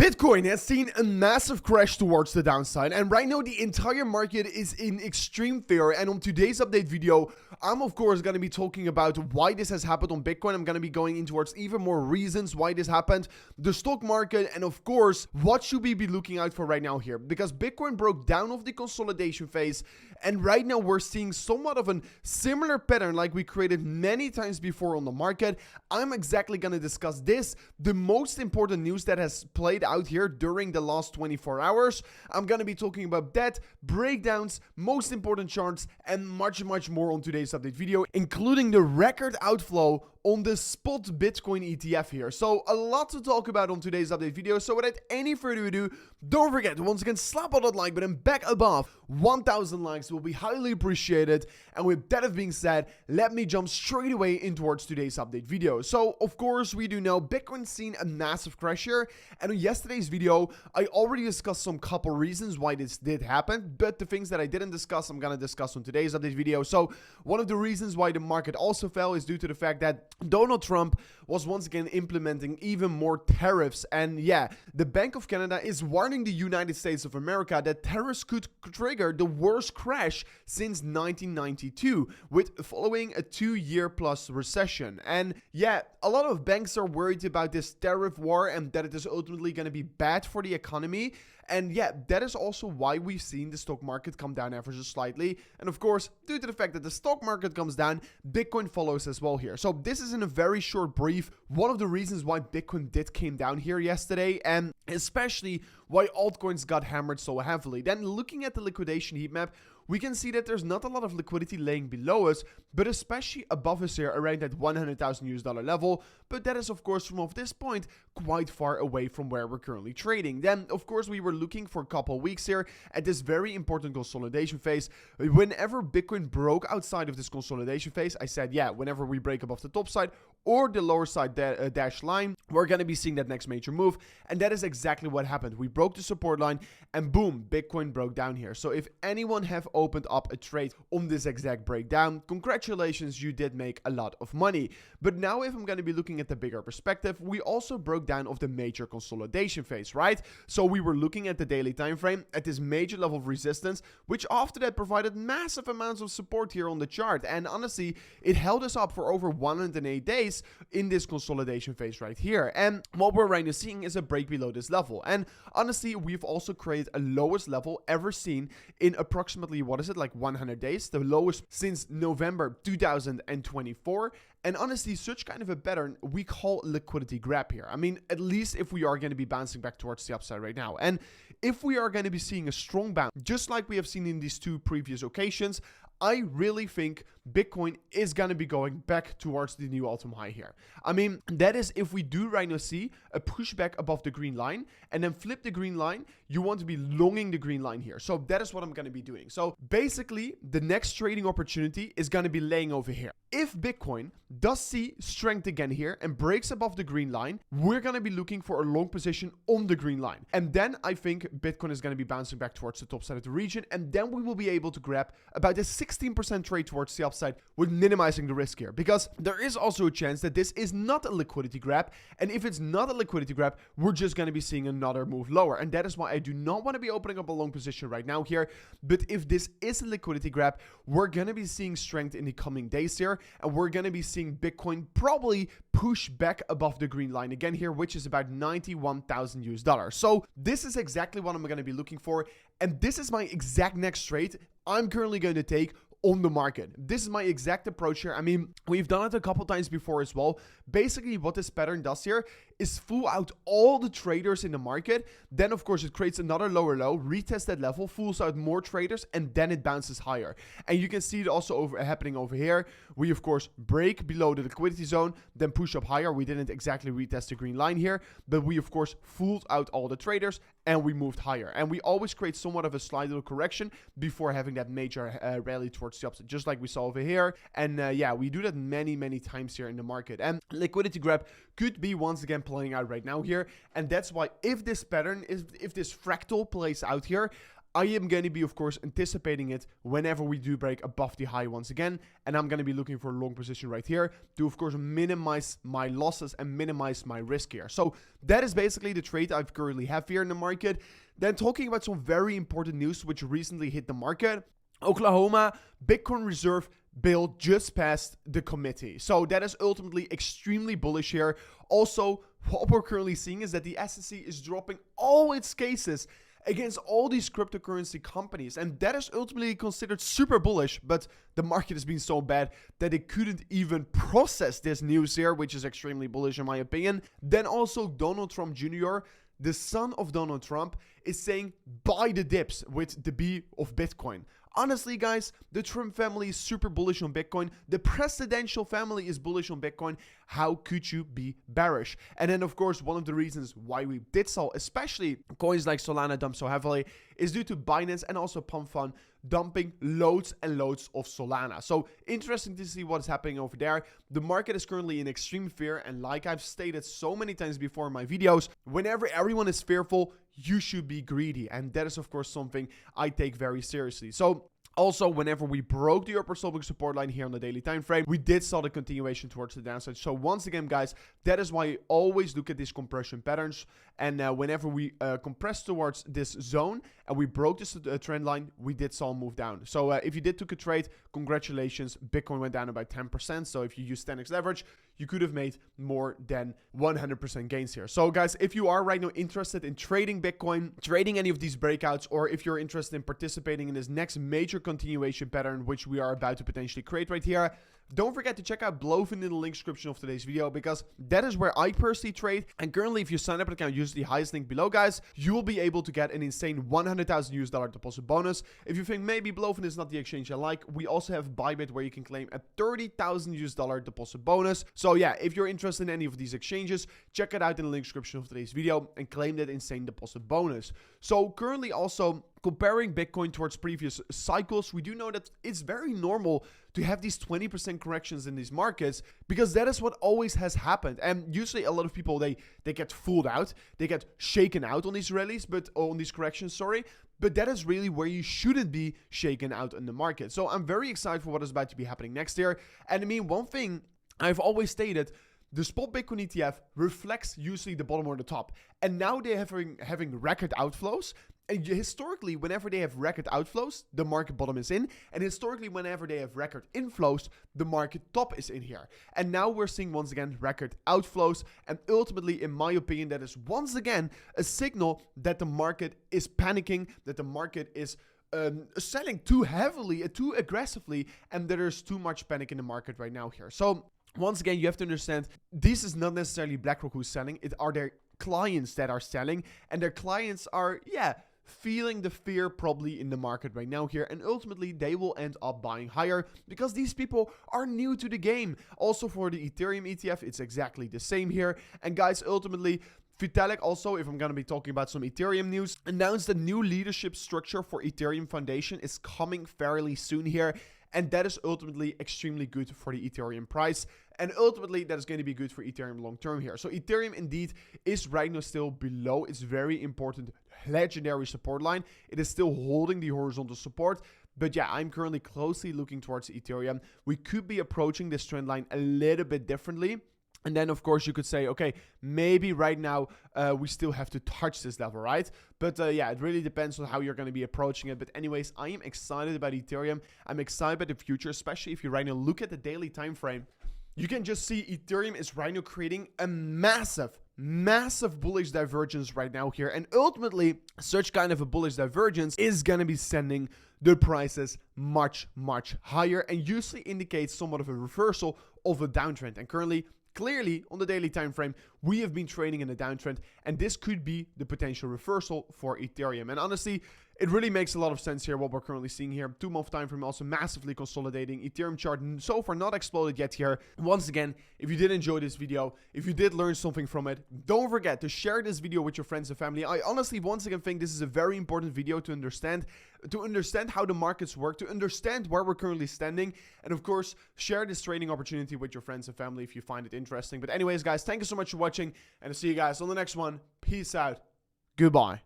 Bitcoin has seen a massive crash towards the downside, and right now the entire market is in extreme fear. And on today's update video, I'm of course going to be talking about why this has happened on Bitcoin. I'm going to be going in towards even more reasons why this happened, the stock market, and of course, what should we be looking out for right now here? Because Bitcoin broke down off the consolidation phase, and right now we're seeing somewhat of a similar pattern like we created many times before on the market. I'm exactly going to discuss this, the most important news that has played out here during the last 24 hours. I'm going to be talking about that, breakdowns, most important charts, and much more on today's update video, including the record outflow on the spot Bitcoin ETF here. So a lot to talk about on today's update video. So without any further ado, don't forget to once again slap on that like button back above. 1,000 likes will be highly appreciated. And with that being said, let me jump straight away in towards today's update video. So of course we do know Bitcoin's seen a massive crash here, and on yesterday's video I already discussed some couple reasons why this did happen, but the things that I didn't discuss I'm gonna discuss on today's update video. So one of the reasons why the market also fell is due to the fact that Donald Trump was once again implementing even more tariffs. And yeah, the Bank of Canada is warning the United States of America that tariffs could trigger the worst crash since 1992, with following a 2-year plus recession. And yeah, a lot of banks are worried about this tariff war and that it is ultimately going to be bad for the economy. And yeah, that is also why we've seen the stock market come down ever so slightly. And of course, due to the fact that the stock market comes down, Bitcoin follows as well here. So this is in a very short brief one of the reasons why Bitcoin came down here yesterday, and especially why altcoins got hammered so heavily. Then looking at the liquidation heat map, we can see that there's not a lot of liquidity laying below us, but especially above us here around that $100,000 level. But that is of course from this point quite far away from where we're currently trading. Then of course we were looking for a couple weeks here at this very important consolidation phase. Whenever Bitcoin broke outside of this consolidation phase, I said, yeah, whenever we break above the top side or the lower side dash line, we're going to be seeing that next major move. And that is exactly what happened. We broke the support line and boom, Bitcoin broke down here. So if anyone have opened up a trade on this exact breakdown, congratulations, you did make a lot of money. But now if I'm going to be looking at the bigger perspective, we also broke down of the major consolidation phase, right? So we were looking at the daily time frame at this major level of resistance, which after that provided massive amounts of support here on the chart. And honestly, it held us up for over 108 days in this consolidation phase right here. And what we're right now seeing is a break below this level. And honestly, we've also created a lowest level ever seen in approximately, what is it, like 100 days, the lowest since November 2024. And honestly, such kind of a pattern we call liquidity grab here. I mean, at least if we are going to be bouncing back towards the upside right now. And if we are going to be seeing a strong bounce, just like we have seen in these two previous occasions, I really think Bitcoin is going to be going back towards the new all-time high here. I mean, that is if we do right now see a pushback above the green line and then flip the green line, you want to be longing the green line here. So that is what I'm going to be doing. So basically, the next trading opportunity is going to be laying over here. If Bitcoin does see strength again here and breaks above the green line, we're going to be looking for a long position on the green line. And then I think Bitcoin is going to be bouncing back towards the top side of the region. And then we will be able to grab about a 16% trade towards the upside with minimizing the risk here. Because there is also a chance that this is not a liquidity grab. And if it's not a liquidity grab, we're just going to be seeing another move lower. And that is why I do not want to be opening up a long position right now here. But if this is a liquidity grab, we're going to be seeing strength in the coming days here. And we're going to be seeing Bitcoin probably push back above the green line again here, which is about $91,000. So this is exactly what I'm going to be looking for. And this is my exact next trade I'm currently going to take on the market. This is my exact approach here. I mean, we've done it a couple times before as well. Basically, what this pattern does here is fool out all the traders in the market. Then, of course, it creates another lower low, retest that level, fools out more traders, and then it bounces higher. And you can see it also happening over here. We, of course, break below the liquidity zone, then push up higher. We didn't exactly retest the green line here, but we, of course, fooled out all the traders, and we moved higher. And we always create somewhat of a slight little correction before having that major rally towards the upside, just like we saw over here. And yeah, we do that many times here in the market. And liquidity grab could be once again playing out right now here. And that's why if this pattern, if this fractal plays out here, I am going to be, of course, anticipating it whenever we do break above the high once again. And I'm going to be looking for a long position right here to, of course, minimize my losses and minimize my risk here. So that is basically the trade I currently have here in the market. Then talking about some very important news which recently hit the market. Oklahoma Bitcoin Reserve bill just passed the committee. So that is ultimately extremely bullish here. Also, what we're currently seeing is that the SEC is dropping all its cases against all these cryptocurrency companies, and that is ultimately considered super bullish, but the market has been so bad that it couldn't even process this news here, which is extremely bullish in my opinion. Then also Donald Trump Jr., the son of Donald Trump, is saying buy the dips with the B of Bitcoin. Honestly, guys, the Trump family is super bullish on Bitcoin. The presidential family is bullish on Bitcoin. How could you be bearish? And then, of course, one of the reasons why we did sell, especially coins like Solana dump so heavily, is due to Binance and also Pump dumping loads and loads of Solana. So interesting to see what's happening over there. The market is currently in extreme fear, and like I've stated so many times before in my videos, whenever everyone is fearful, you should be greedy, and that is of course something I take very seriously. So also, whenever we broke the upper support line here on the daily time frame, we did saw the continuation towards the downside. So once again, guys, that is why I always look at these compression patterns. And whenever we compress towards this zone and we broke this trend line, we did saw a move down. So if you did took a trade, congratulations, Bitcoin went down about 10%. So if you use 10x leverage, you could have made more than 100% gains here. So guys, if you are right now interested in trading Bitcoin, trading any of these breakouts, or if you're interested in participating in this next major continuation pattern, which we are about to potentially create right here, don't forget to check out Blofin in the link description of today's video, because that is where I personally trade. And currently, if you sign up an account, use the highest link below, guys, you will be able to get an insane $100,000 deposit bonus. If you think maybe Blofin is not the exchange I like, we also have Bybit, where you can claim a $30,000 deposit bonus. So yeah, if you're interested in any of these exchanges, check it out in the link description of today's video and claim that insane deposit bonus. So currently also, comparing Bitcoin towards previous cycles, we do know that it's very normal to have these 20% corrections in these markets, because that is what always has happened. And usually a lot of people, they get fooled out, they get shaken out on these rallies, but on these corrections, sorry. But that is really where you shouldn't be shaken out in the market. So I'm very excited for what is about to be happening next year. And I mean, one thing I've always stated, the spot Bitcoin ETF reflects usually the bottom or the top. And now they're having record outflows. And historically, whenever they have record outflows, the market bottom is in. And historically, whenever they have record inflows, the market top is in here. And now we're seeing once again record outflows. And ultimately, in my opinion, that is once again a signal that the market is panicking, that the market is selling too heavily, too aggressively, and there's too much panic in the market right now here. So once again, you have to understand, this is not necessarily BlackRock who's selling. It are their clients that are selling, and their clients are, feeling the fear probably in the market right now here, and ultimately they will end up buying higher because these people are new to the game. Also for the Ethereum ETF, it's exactly the same here. And guys, ultimately, Vitalik also, if I'm going to be talking about some Ethereum news, announced a new leadership structure for Ethereum Foundation is coming fairly soon here. And that is ultimately extremely good for the Ethereum price. And ultimately, that is going to be good for Ethereum long term here. So Ethereum indeed is right now still below its very important legendary support line. It is still holding the horizontal support. But yeah, I'm currently closely looking towards Ethereum. We could be approaching this trend line a little bit differently. And then, of course, you could say, okay, maybe right now we still have to touch this level, right? But yeah, it really depends on how you're going to be approaching it. But anyways, I am excited about Ethereum. I'm excited about the future, especially if you right now look at the daily time frame. You can just see Ethereum is right now creating a massive bullish divergence right now here. And ultimately, such kind of a bullish divergence is going to be sending the prices much higher, and usually indicates somewhat of a reversal of a downtrend. And currently, clearly, on the daily time frame, we have been trading in a downtrend, and this could be the potential reversal for Ethereum. And honestly, it really makes a lot of sense here, what we're currently seeing here. 2-month time frame also massively consolidating. Ethereum chart so far not exploded yet here. Once again, if you did enjoy this video, if you did learn something from it, don't forget to share this video with your friends and family. I honestly, once again, think this is a very important video to understand how the markets work, to understand where we're currently standing, and of course, share this trading opportunity with your friends and family if you find it interesting. But anyways, guys, thank you so much for watching, and I'll see you guys on the next one. Peace out. Goodbye.